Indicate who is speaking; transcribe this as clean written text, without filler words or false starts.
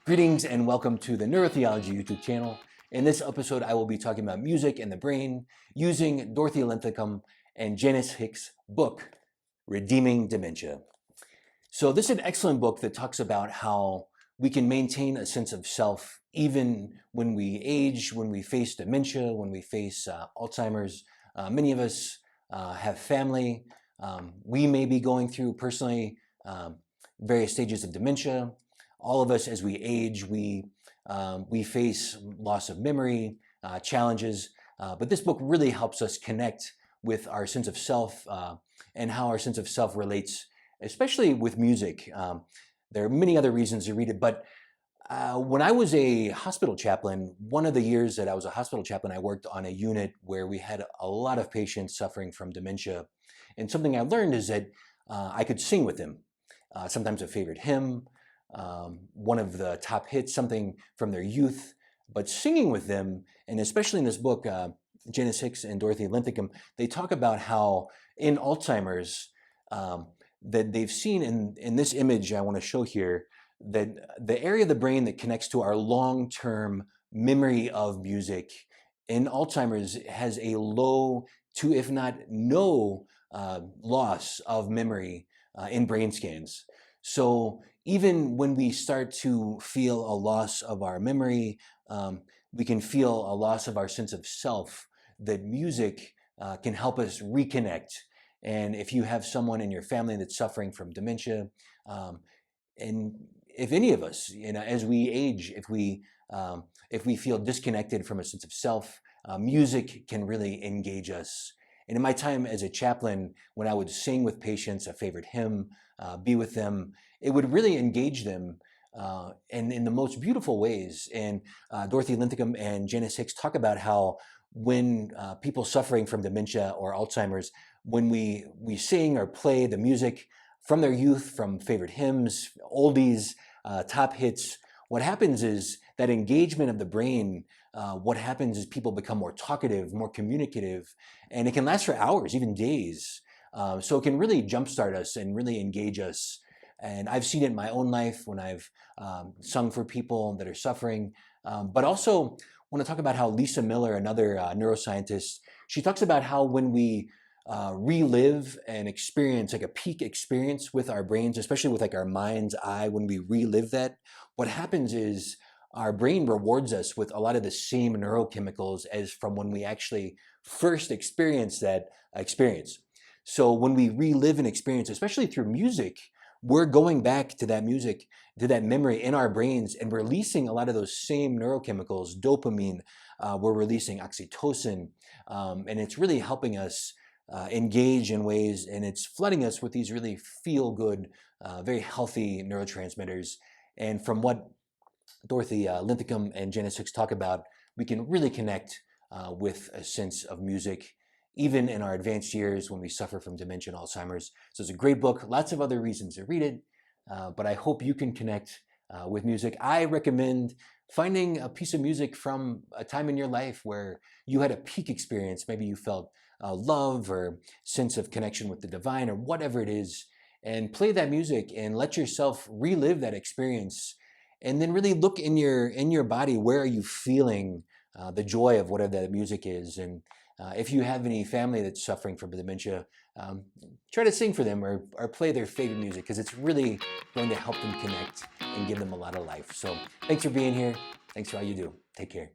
Speaker 1: Greetings and welcome to the Neurotheology YouTube channel. In this episode, I will be talking about music and the brain using Dorothy Linthicum and Janice Hicks' book, Redeeming Dementia. So this is an excellent book that talks about how we can maintain a sense of self even when we age, when we face dementia, when we face Alzheimer's. Many of us have family. We may be going through personally various stages of dementia. All of us, as we age, we face loss of memory, challenges, but this book really helps us connect with our sense of self and how our sense of self relates, especially with music. There are many other reasons to read it, but when I was a hospital chaplain, one of the years that I was a hospital chaplain, I worked on a unit where we had a lot of patients suffering from dementia. And something I learned is that I could sing with them, sometimes a favorite hymn, one of the top hits, something from their youth, but singing with them, and especially in this book, Janice Hicks and Dorothy Linthicum, they talk about how in Alzheimer's, that they've seen in this image I want to show here, that the area of the brain that connects to our long-term memory of music in Alzheimer's has a low to, if not no, loss of memory in brain scans. So even when we start to feel a loss of our memory, we can feel a loss of our sense of self, that music can help us reconnect. And if you have someone in your family that's suffering from dementia, and if any of us, as we age, if we feel disconnected from a sense of self, music can really engage us. And in my time as a chaplain, when I would sing with patients a favorite hymn, be with them, it would really engage them and in the most beautiful ways. And Dorothy Linthicum and Janice Hicks talk about how when people suffering from dementia or Alzheimer's, when we sing or play the music from their youth, from favorite hymns, oldies, top hits, what happens is that engagement of the brain, what happens is people become more talkative, more communicative, and it can last for hours, even days. So it can really jumpstart us and really engage us. And I've seen it in my own life when I've sung for people that are suffering. But also want to talk about how Lisa Miller, another neuroscientist, she talks about how when we relive an experience, like a peak experience with our brains, especially with like our mind's eye, when we relive that, what happens is our brain rewards us with a lot of the same neurochemicals as from when we actually first experienced that experience. So when we relive an experience, especially through music, we're going back to that music, to that memory in our brains and releasing a lot of those same neurochemicals, dopamine, we're releasing oxytocin, and it's really helping us engage in ways, and it's flooding us with these really feel-good, very healthy neurotransmitters. And from what Dorothy Linthicum and Janice Hicks talk about, we can really connect with a sense of music, even in our advanced years when we suffer from dementia and Alzheimer's. So it's a great book, lots of other reasons to read it, but I hope you can connect with music. I recommend finding a piece of music from a time in your life where you had a peak experience. Maybe you felt love or sense of connection with the divine or whatever it is, and play that music and let yourself relive that experience. And then really look in your body, where are you feeling the joy of whatever that music is. And if you have any family that's suffering from dementia, try to sing for them or play their favorite music, because it's really going to help them connect and give them a lot of life. So thanks for being here. Thanks for all you do. Take care.